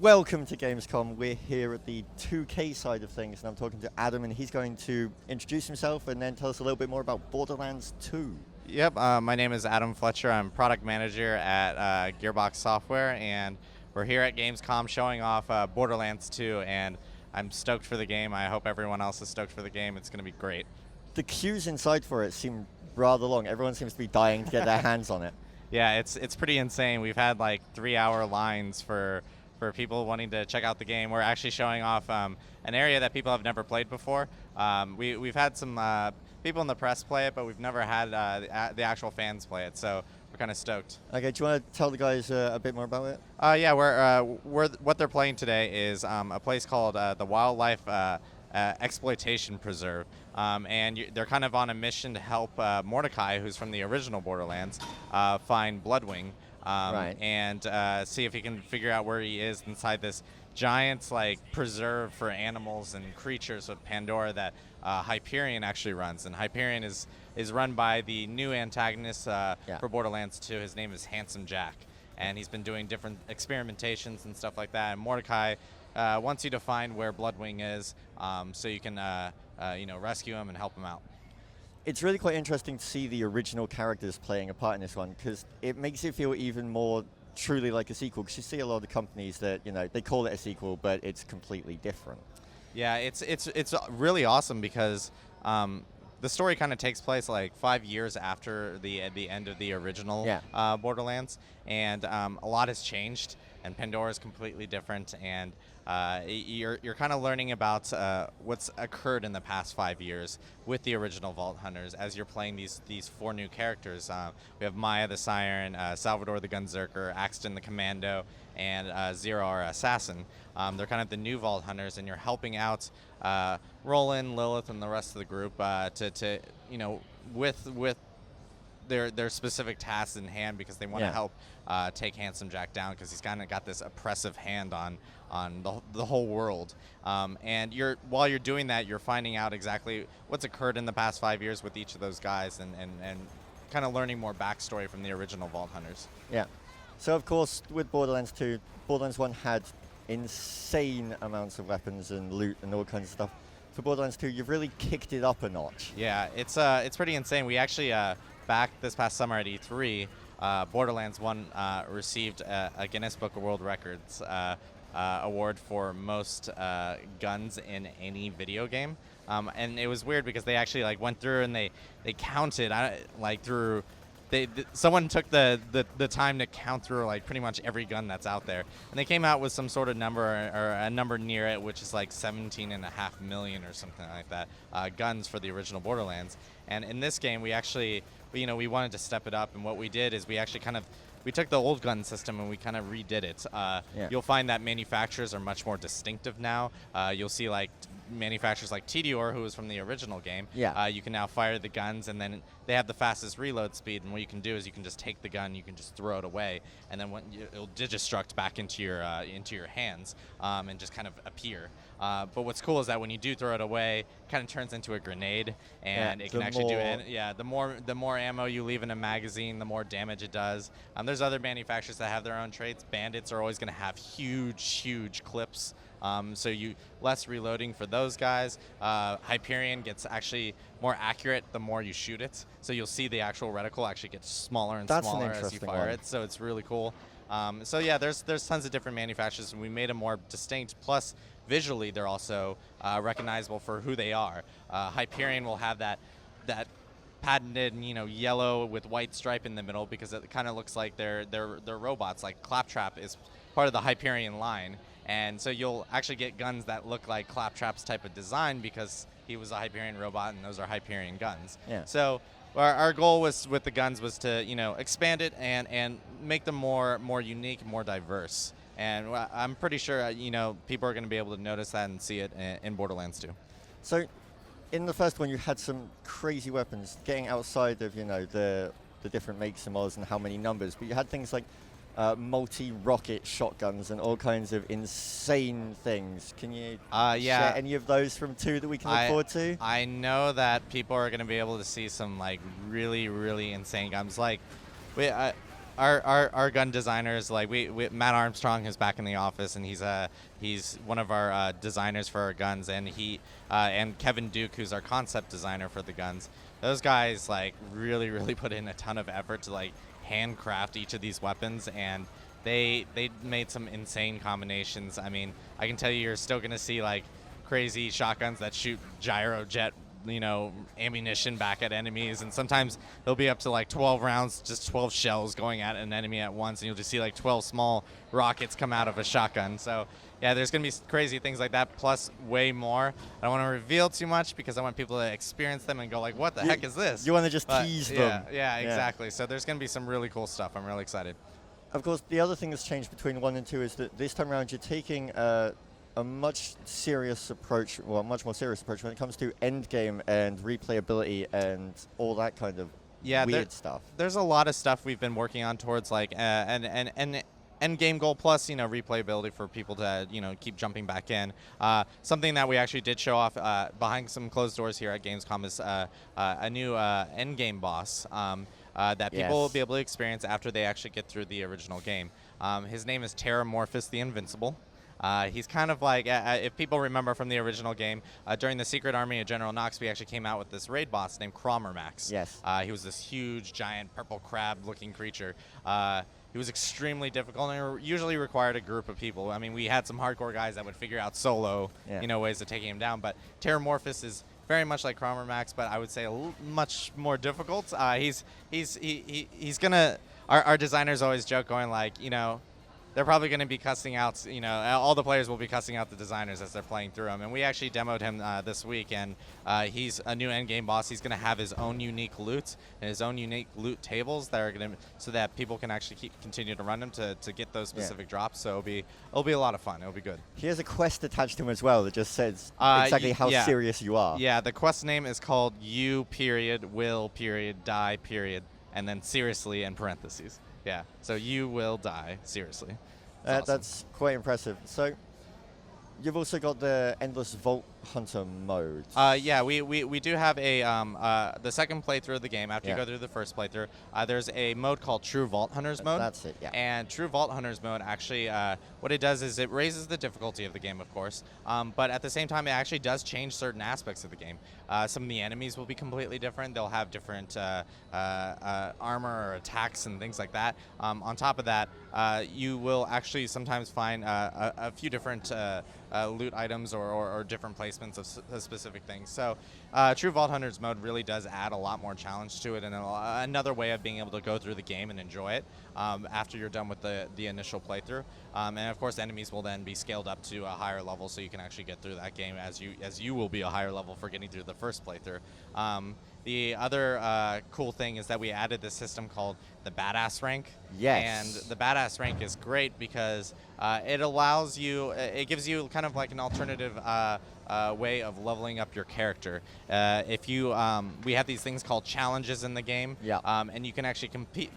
Welcome to Gamescom. We're here at the 2K side of things, and I'm talking to Adam, and he's going to introduce himself and then tell us a little bit more about Borderlands 2. Yep, my name is Adam Fletcher. I'm product manager at Gearbox Software, and we're here at Gamescom showing off Borderlands 2, and I'm stoked for the game. I hope everyone else is stoked for the game. It's going to be great. The queues inside for it seem rather long. Everyone seems to be dying to get their hands on it. Yeah, it's pretty insane. We've had like 3-hour lines for people wanting to check out the game. We're actually showing off an area that people have never played before. We've had some people in the press play it, but we've never had the actual fans play it, so we're kind of stoked. Okay, do you want to tell the guys a bit more about it? Yeah, what they're playing today is a place called the Wildlife Exploitation Preserve, and they're kind of on a mission to help Mordecai, who's from the original Borderlands, find Bloodwing. Right. And see if he can figure out where he is inside this giant preserve for animals and creatures with Pandora that Hyperion actually runs. And Hyperion is run by the new antagonist for Borderlands 2. His name is Handsome Jack, and he's been doing different experimentations and stuff like that. And Mordecai wants you to find where Bloodwing is, so you can rescue him and help him out. It's really quite interesting to see the original characters playing a part in this one, because it makes it feel even more truly like a sequel, because you see a lot of companies that, they call it a sequel, but it's completely different. Yeah, it's really awesome because the story kind of takes place like 5 years after the end of the original Borderlands, and a lot has changed, and Pandora is completely different, and you're kind of learning about what's occurred in the past 5 years with the original Vault Hunters as you're playing these 4 new characters. We have Maya the Siren, Salvador the Gunzerker, Axton the Commando, and Zero our Assassin. They're kind of the new Vault Hunters, and you're helping out Roland, Lilith, and the rest of the group with their specific tasks in hand, because they want to help take Handsome Jack down, because he's kind of got this oppressive hand on the whole world. And while you're doing that, you're finding out exactly what's occurred in the past 5 years with each of those guys, and kind of learning more backstory from the original Vault Hunters. Yeah. So of course, with Borderlands 2, Borderlands 1 had insane amounts of weapons and loot and all kinds of stuff. For Borderlands 2, you've really kicked it up a notch. Yeah, it's pretty insane. We actually back this past summer at E3, Borderlands 1 received a Guinness Book of World Records award for most guns in any video game. And it was weird because they actually went through and they counted through. Someone took the time to count through pretty much every gun that's out there, and they came out with some sort of number or a number near it, which is 17.5 million or something like that guns for the original Borderlands. And in this game, we actually we wanted to step it up, and what we did is we actually we took the old gun system and we kind of redid it. You'll find that manufacturers are much more distinctive now. You'll see manufacturers like Tediore, who was from the original game. You can now fire the guns, and then they have the fastest reload speed, and what you can do is you can just take the gun, you can just throw it away, and then it'll digistruct back into your hands and just kind of appear. But what's cool is that when you do throw it away, it kind of turns into a grenade, and it can actually the more ammo you leave in a magazine, the more damage it does. There's other manufacturers that have their own traits. Bandits are always going to have huge clips. So less reloading for those guys. Hyperion gets actually more accurate the more you shoot it. So you'll see the actual reticle actually gets smaller and smaller as you fire it. So it's really cool. So yeah, there's tons of different manufacturers, and we made them more distinct. Plus, visually, they're also recognizable for who they are. Hyperion will have that patented, yellow with white stripe in the middle, because it kind of looks like they're robots. Like Claptrap is part of the Hyperion line. And so you'll actually get guns that look like Claptrap's type of design, because he was a Hyperion robot and those are Hyperion guns. Yeah. So our goal with the guns was to expand it and make them more unique, more diverse. And I'm pretty sure people are going to be able to notice that and see it in Borderlands 2. So in the first one, you had some crazy weapons, getting outside of the different makes and models and how many numbers, but you had things like multi-rocket shotguns and all kinds of insane things. Can you share any of those from 2 that we can look forward to? I know that people are going to be able to see some really, really insane guns. our gun designers, like we Matt Armstrong is back in the office, and he's one of our designers for our guns, and and Kevin Duke, who's our concept designer for the guns. Those guys like really put in a ton of effort to like handcraft each of these weapons, and they made some insane combinations. I mean, I can tell you're still gonna see like crazy shotguns that shoot gyrojet, ammunition back at enemies, and sometimes there'll be up to like 12 rounds, just 12 shells going at an enemy at once, and you'll just see like 12 small rockets come out of a shotgun. So yeah, there's gonna be crazy things like that, plus way more. I don't want to reveal too much because I want people to experience them and go like, what the heck is this? You want to just tease them. Yeah, exactly. So there's gonna be some really cool stuff. I'm really excited. Of course, the other thing that's changed between 1 and 2 is that this time around you're taking a much more serious approach when it comes to endgame and replayability and all that kind of weird stuff. There's a lot of stuff we've been working on towards like an endgame goal plus replayability for people to keep jumping back in. Something that we actually did show off behind some closed doors here at Gamescom is a new endgame boss that people will be able to experience after they actually get through the original game. His name is Terramorphous the Invincible. He's kind of like, if people remember from the original game, during the Secret Army of General Knox, we actually came out with this raid boss named Cromermax. Yes. He was this huge, giant, purple crab-looking creature. He was extremely difficult and usually required a group of people. I mean, we had some hardcore guys that would figure out solo, ways of taking him down. But Terramorphous is very much like Cromermax, but I would say much more difficult. He's gonna. Our designers always joke, going like, they're probably going to be cussing out, all the players will be cussing out the designers as they're playing through them. And we actually demoed him this week, and he's a new endgame boss. He's going to have his own unique loot and his own unique loot tables that are going to, so that people can actually continue to run them to get those specific drops. So it'll be a lot of fun. It'll be good. He has a quest attached to him as well that just says exactly how serious you are. Yeah, the quest name is called You Will Die and then seriously in parentheses. Yeah, so you will die, seriously. Awesome. That's quite impressive. So, you've also got the Endless Vault Hunter mode. Yeah, we do have the second playthrough of the game. After you go through the first playthrough, there's a mode called True Vault Hunters mode. That's it, yeah. And True Vault Hunters mode actually, what it does is it raises the difficulty of the game, of course, but at the same time, it actually does change certain aspects of the game. Some of the enemies will be completely different. They'll have different armor or attacks and things like that. On top of that, you will actually sometimes find a few different loot items or different placements of specific things. So True Vault Hunters mode really does add a lot more challenge to it, and another way of being able to go through the game and enjoy it after you're done with the initial playthrough. And of course, enemies will then be scaled up to a higher level, so you can actually get through that game as you will be a higher level for getting through the first playthrough. The other cool thing is that we added this system called the Badass Rank. Yes. And the Badass Rank is great because it gives you kind of like an alternative way of leveling up your character. We have these things called challenges in the game, and you can actually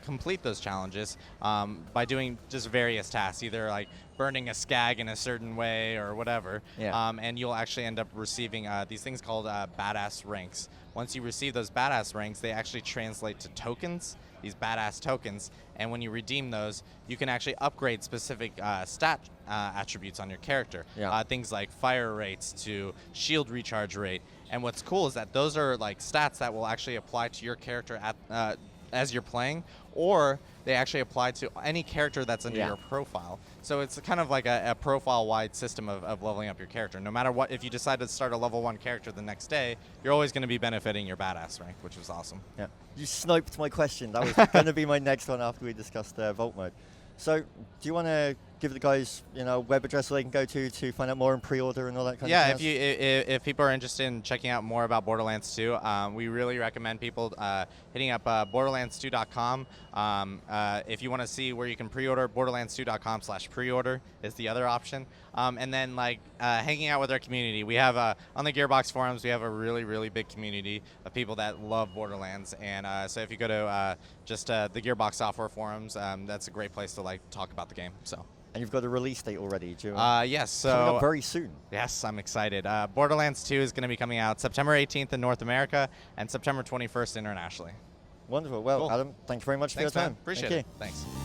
complete those challenges by doing just various tasks, either like burning a skag in a certain way or whatever, and you'll actually end up receiving these things called Badass Ranks. Once you receive those Badass Ranks, they actually translate to tokens, these badass tokens, and when you redeem those, you can actually upgrade specific stat attributes on your character. Things like fire rates to shield recharge rate. And what's cool is that those are like stats that will actually apply to your character as you're playing, or they actually apply to any character that's under your profile. So it's kind of like a profile-wide system of leveling up your character. No matter what, if you decide to start a level 1 character the next day, you're always going to be benefiting your badass rank, which was awesome. Yeah, you sniped my question. That was going to be my next one after we discussed Vault mode. So, do you want to give the guys, web address where they can go to find out more and pre-order and all that kind of stuff? Yeah, if people are interested in checking out more about Borderlands 2, we really recommend people hitting up Borderlands2.com. If you want to see where you can pre-order, Borderlands2.com/pre-order is the other option. And then hanging out with our community. We have on the Gearbox forums, we have a really, really big community of people that love Borderlands. And so if you go to the Gearbox software forums, that's a great place to talk about the game. So. And you've got a release date already, do you? Yes. So coming up very soon. Yes, I'm excited. Borderlands 2 is going to be coming out September 18th in North America and September 21st internationally. Wonderful. Well, Cool. Adam, thank you very much Thanks, for your man. time. Appreciate Thank it. you. Thanks.